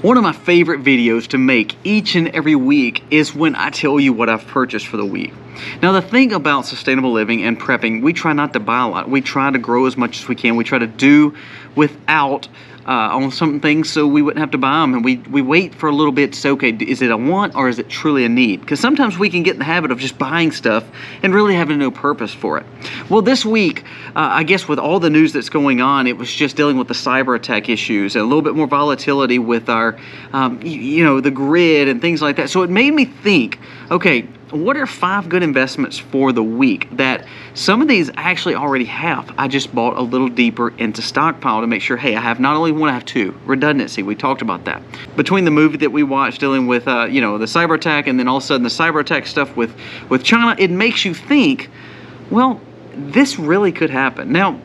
One of my favorite videos to make each and every week is when I tell you what I've purchased for the week. Now the thing about sustainable living and prepping, we try not to buy a lot. We try to grow as much as we can. We try to do without on some things so we wouldn't have to buy them, and we wait for a little bit to say, okay, is it a want or is it truly a need? Because sometimes we can get in the habit of just buying stuff and really having no purpose for it. Well, this week, I guess with all the news that's going on, it was just dealing with the cyber attack issues and a little bit more volatility with our, the grid and things like that. So it made me think, okay, what are 5 good investments for the week that some of these I actually already have? I just bought a little deeper into stockpile to make sure, hey, I have not only one, I have 2. Redundancy, we talked about that. Between the movie that we watched dealing with, the cyber attack, and then all of a sudden the cyber attack stuff with China, it makes you think, well, this really could happen. Now,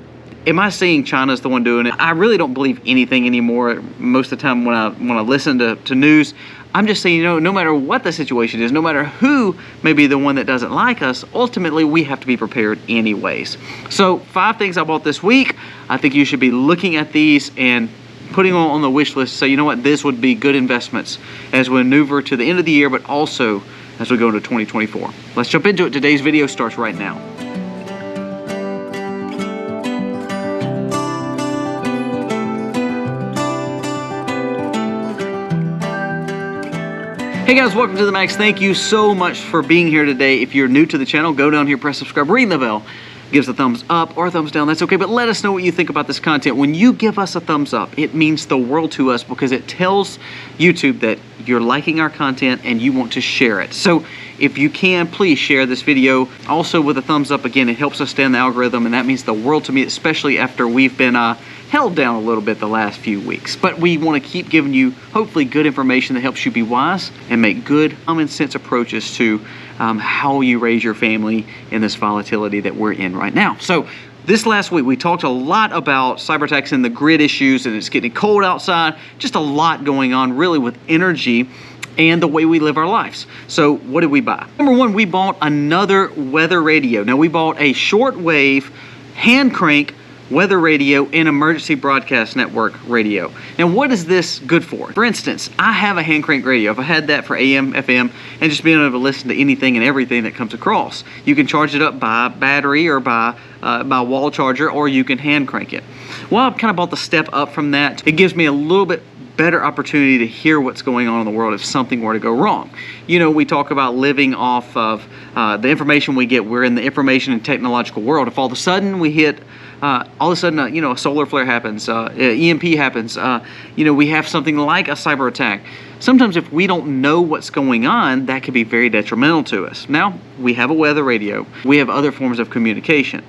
am I saying China's the one doing it? I really don't believe anything anymore. Most of the time when I listen to news, I'm just saying, no matter what the situation is, no matter who may be the one that doesn't like us, ultimately we have to be prepared anyways. So 5 things I bought this week. I think you should be looking at these and putting them on the wish list. So you know what, this would be good investments as we maneuver to the end of the year, but also as we go into 2024. Let's jump into it. Today's video starts right now. Hey guys, welcome to the Max. Thank you so much for being here today. If you're new to the channel, go down here, press subscribe, ring the bell. Give us a thumbs up or a thumbs down, that's okay, but let us know what you think about this content. When you give us a thumbs up, it means the world to us because it tells YouTube that you're liking our content and you want to share it. So if you can, please share this video. Also with a thumbs up, again, it helps us stay in the algorithm, and that means the world to me, especially after we've been held down a little bit the last few weeks. But we want to keep giving you hopefully good information that helps you be wise and make good common sense approaches to how you raise your family in this volatility that we're in right now. So this last week we talked a lot about cyber attacks and the grid issues, and it's getting cold outside. Just a lot going on really with energy and the way we live our lives. So what did we buy? Number 1, we bought another weather radio. Now we bought a shortwave hand crank weather radio and emergency broadcast network radio. Now what is this good for? For instance, I have a hand crank radio. If I had that for AM, FM, and just being able to listen to anything and everything that comes across. You can charge it up by battery or by wall charger, or you can hand crank it. Well, I've kind of bought the step up from that. It gives me a little bit better opportunity to hear what's going on in the world if something were to go wrong. We talk about living off of the information we get. We're in the information and technological world. If all of a sudden we hit a solar flare happens, EMP happens, we have something like a cyber attack. Sometimes if we don't know what's going on, that could be very detrimental to us. Now, we have a weather radio. We have other forms of communication,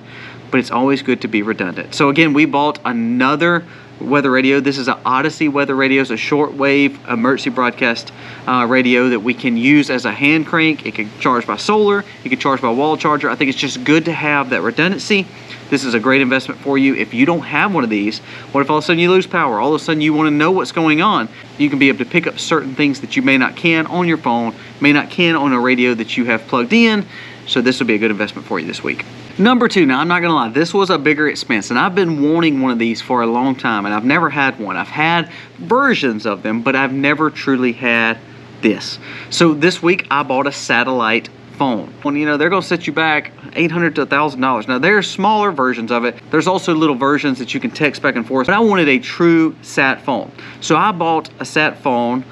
but it's always good to be redundant. So again, we bought another weather radio. This is an Odyssey weather radio. It's a shortwave emergency broadcast radio that we can use as a hand crank. It can charge by solar. It can charge by wall charger. I think it's just good to have that redundancy. This is a great investment for you. If you don't have one of these, what if all of a sudden you lose power? All of a sudden you want to know what's going on. You can be able to pick up certain things that you may not can on your phone, may not can on a radio that you have plugged in. So this will be a good investment for you this week. Number 2, now I'm not gonna lie, this was a bigger expense, and I've been wanting one of these for a long time, and I've never had one. I've had versions of them, but I've never truly had this. So this week I bought a satellite phone. Well, they're gonna set you back $800 to $1,000. Now there's smaller versions of it. There's also little versions that you can text back and forth, but I wanted a true sat phone. So I bought a sat phone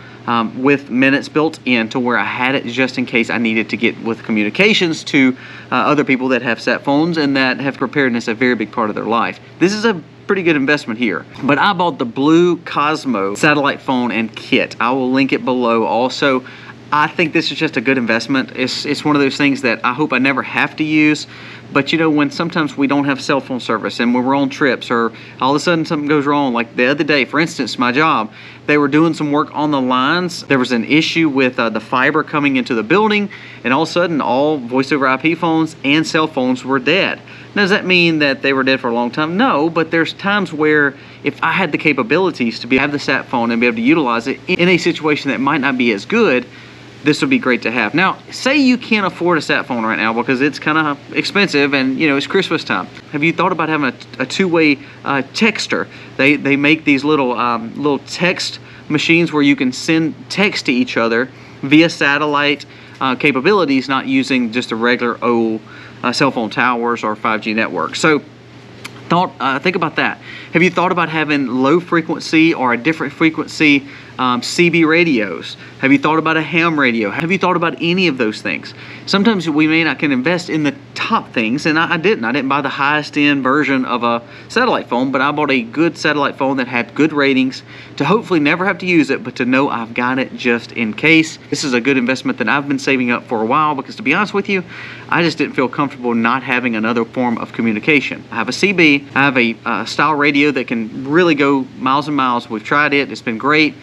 with minutes built in to where I had it just in case I needed to get with communications to other people that have sat phones and that have preparedness a very big part of their life. This is a pretty good investment here. But I bought the Blue Cosmo satellite phone and kit. I will link it below also. I think this is just a good investment. It's one of those things that I hope I never have to use. But when sometimes we don't have cell phone service and when we're on trips or all of a sudden something goes wrong, like the other day, for instance, my job, they were doing some work on the lines. There was an issue with the fiber coming into the building, and all of a sudden all voice over IP phones and cell phones were dead. Now, does that mean that they were dead for a long time? No, but there's times where if I had the capabilities to have the sat phone and be able to utilize it in a situation that might not be as good, this would be great to have. Now, say you can't afford a sat phone right now because it's kind of expensive and it's Christmas time. Have you thought about having a two-way texter? They make these little text machines where you can send text to each other via satellite capabilities, not using just a regular old cell phone towers or 5G network. So think about that. Have you thought about having low frequency or a different frequency CB radios? Have you thought about a ham radio? Have you thought about any of those things? Sometimes we may not can invest in the top things, and I didn't buy the highest end version of a satellite phone, but I bought a good satellite phone that had good ratings to hopefully never have to use it, but to know I've got it just in case. This is a good investment that I've been saving up for a while, because to be honest with you, I just didn't feel comfortable not having another form of communication. I have a CB, I have a style radio that can really go miles and miles. We've tried it, it's been great.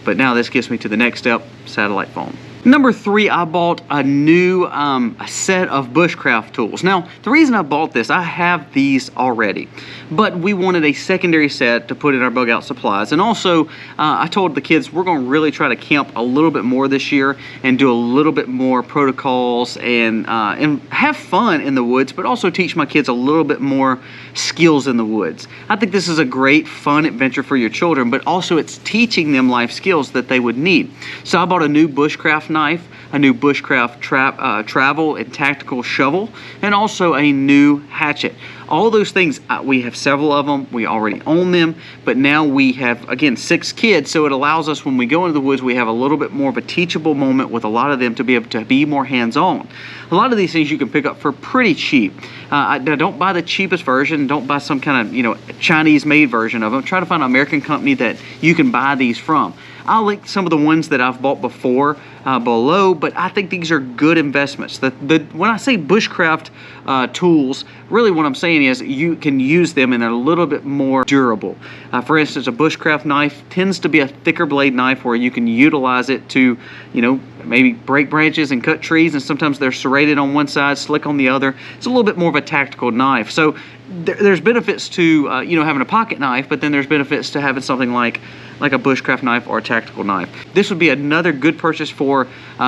But now this gets me to the next step, satellite phone. Number 3, I bought a new a set of bushcraft tools. Now, the reason I bought this, I have these already, but we wanted a secondary set to put in our bug out supplies. And also, I told the kids we're going to really try to camp a little bit more this year and do a little bit more protocols and have fun in the woods, but also teach my kids a little bit more skills in the woods. I think this is a great fun adventure for your children, but also it's teaching them life skills that they would need. So I bought a new bushcraft knife, a new bushcraft travel and tactical shovel, and also a new hatchet. All those things, we have several of them, we already own them, but now we have, again, 6 kids, so it allows us, when we go into the woods, we have a little bit more of a teachable moment with a lot of them to be able to be more hands-on. A lot of these things you can pick up for pretty cheap. Don't buy the cheapest version, don't buy some kind of, Chinese-made version of them. Try to find an American company that you can buy these from. I'll link some of the ones that I've bought before below, but I think these are good investments. When I say bushcraft tools, really what I'm saying is you can use them and they're a little bit more durable. For instance, a bushcraft knife tends to be a thicker blade knife where you can utilize it to, maybe break branches and cut trees, and sometimes they're serrated on one side, slick on the other. It's a little bit more of a tactical knife. So there's benefits to having a pocket knife, but then there's benefits to having something like a bushcraft knife or a tactical knife. This would be another good purchase for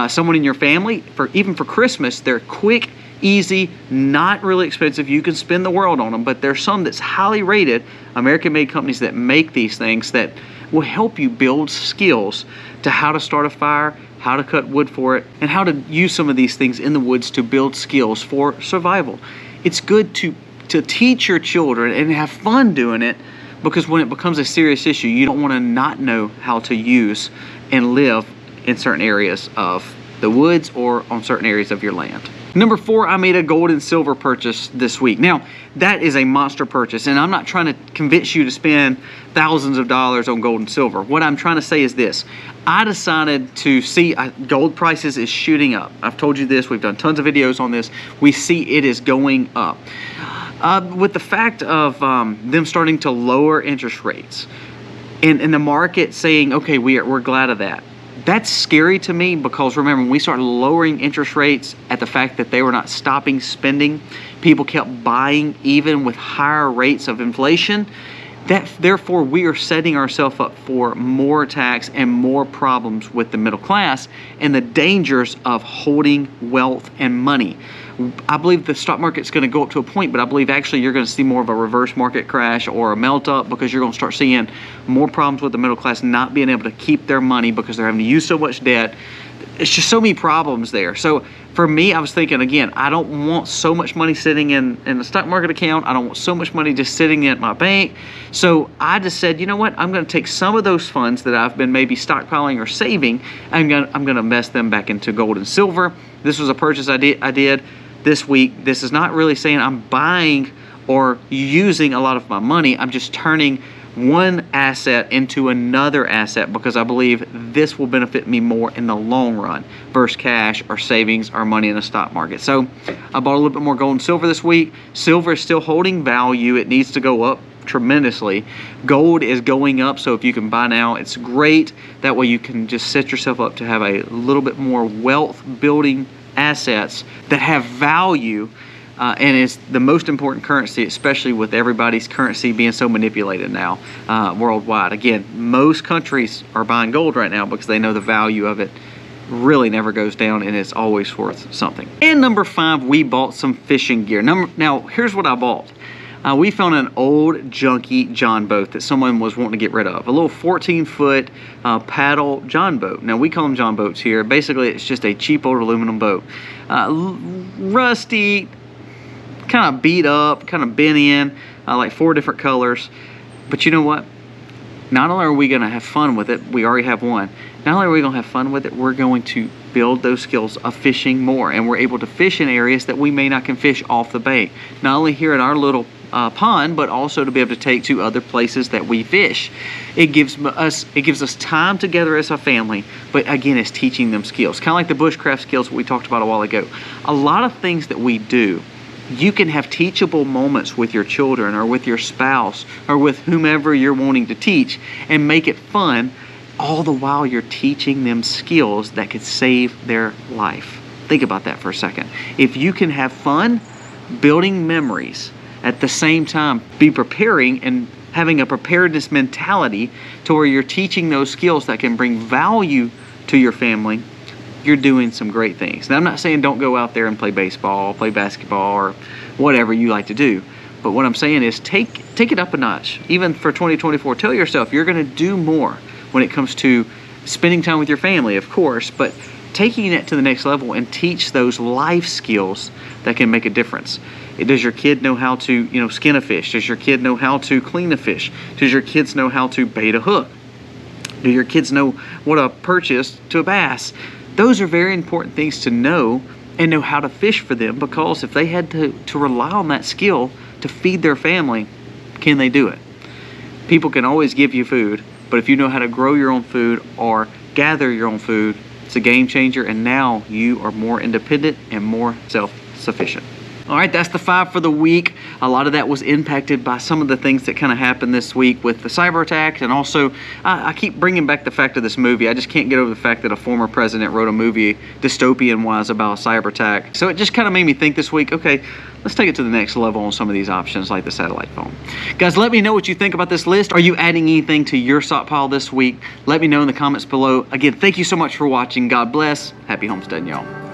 someone in your family. Even for Christmas, they're quick, easy, not really expensive. You can spend the world on them, but there's some that's highly rated, American-made companies that make these things that will help you build skills to how to start a fire, how to cut wood for it, and how to use some of these things in the woods to build skills for survival. It's good to teach your children and have fun doing it, because when it becomes a serious issue, you don't want to not know how to use and live in certain areas of the woods or on certain areas of your land. Number 4, I made a gold and silver purchase this week. Now, that is a monster purchase, and I'm not trying to convince you to spend thousands of dollars on gold and silver. What I'm trying to say is this. I decided to see gold prices is shooting up. I've told you this. We've done tons of videos on this. We see it is going up. With the fact of them starting to lower interest rates and the market saying, okay, we're glad of that. That's scary to me, because remember, when we started lowering interest rates at the fact that they were not stopping spending, people kept buying even with higher rates of inflation. Therefore, we are setting ourselves up for more tax and more problems with the middle class and the dangers of holding wealth and money. I believe the stock market's going to go up to a point, but I believe actually you're going to see more of a reverse market crash or a melt up, because you're going to start seeing more problems with the middle class not being able to keep their money because they're having to use so much debt. It's just so many problems there. So for me, I was thinking, again, I don't want so much money sitting in the stock market account. I don't want so much money just sitting at my bank. So I just said, you know what? I'm going to take some of those funds that I've been maybe stockpiling or saving, and I'm going to invest them back into gold and silver. This was a purchase I did this week. This is not really saying I'm buying or using a lot of my money. I'm just turning one asset into another asset, because I believe this will benefit me more in the long run versus cash or savings or money in the stock market. So I bought a little bit more gold and silver this week. Silver is still holding value. It needs to go up tremendously. Gold is going up, so if you can buy now, it's great. That way you can just set yourself up to have a little bit more wealth building assets that have value. And it's the most important currency, especially with everybody's currency being so manipulated now worldwide. Again, most countries are buying gold right now because they know the value of it really never goes down, and it's always worth something. And number 5, we bought some fishing gear. Now, here's what I bought. We found an old junky John boat that someone was wanting to get rid of. A little 14-foot paddle John boat. Now we call them John boats here. Basically it's just a cheap old aluminum boat. Rusty, kind of beat up, kind of bent in, like 4 different colors. But you know what? Not only are we going to have fun with it, we already have one. Not only are we going to have fun with it, we're going to build those skills of fishing more. And we're able to fish in areas that we may not can fish off the bay. Not only here in our little pond, but also to be able to take to other places that we fish. It gives us time together as a family, but again, it's teaching them skills. Kind of like the bushcraft skills we talked about a while ago. A lot of things that we do, you can have teachable moments with your children or with your spouse or with whomever you're wanting to teach and make it fun, all the while you're teaching them skills that could save their life. Think about that for a second. If you can have fun building memories, at the same time be preparing and having a preparedness mentality to where you're teaching those skills that can bring value to your family, you're doing some great things. Now I'm not saying don't go out there and play baseball, play basketball, or whatever you like to do. But what I'm saying is take it up a notch. Even for 2024, tell yourself you're going to do more when it comes to spending time with your family, of course, but taking it to the next level and teach those life skills that can make a difference. Does your kid know how to, skin a fish? Does your kid know how to clean a fish? Does your kids know how to bait a hook? Do your kids know what a perch is to a bass? Those are very important things to know and know how to fish for them, because if they had to rely on that skill to feed their family, can they do it? People can always give you food, but if you know how to grow your own food or gather your own food, it's a game changer, and now you are more independent and more self-sufficient. All right, that's the 5 for the week. A lot of that was impacted by some of the things that kind of happened this week with the cyber attack, and also I keep bringing back the fact of this movie. I just can't get over the fact that a former president wrote a movie, dystopian-wise, about a cyber attack. So it just kind of made me think this week, okay, let's take it to the next level on some of these options like the satellite phone. Guys, let me know what you think about this list. Are you adding anything to your stockpile this week? Let me know in the comments below. Again, thank you so much for watching. God bless. Happy homesteading, y'all.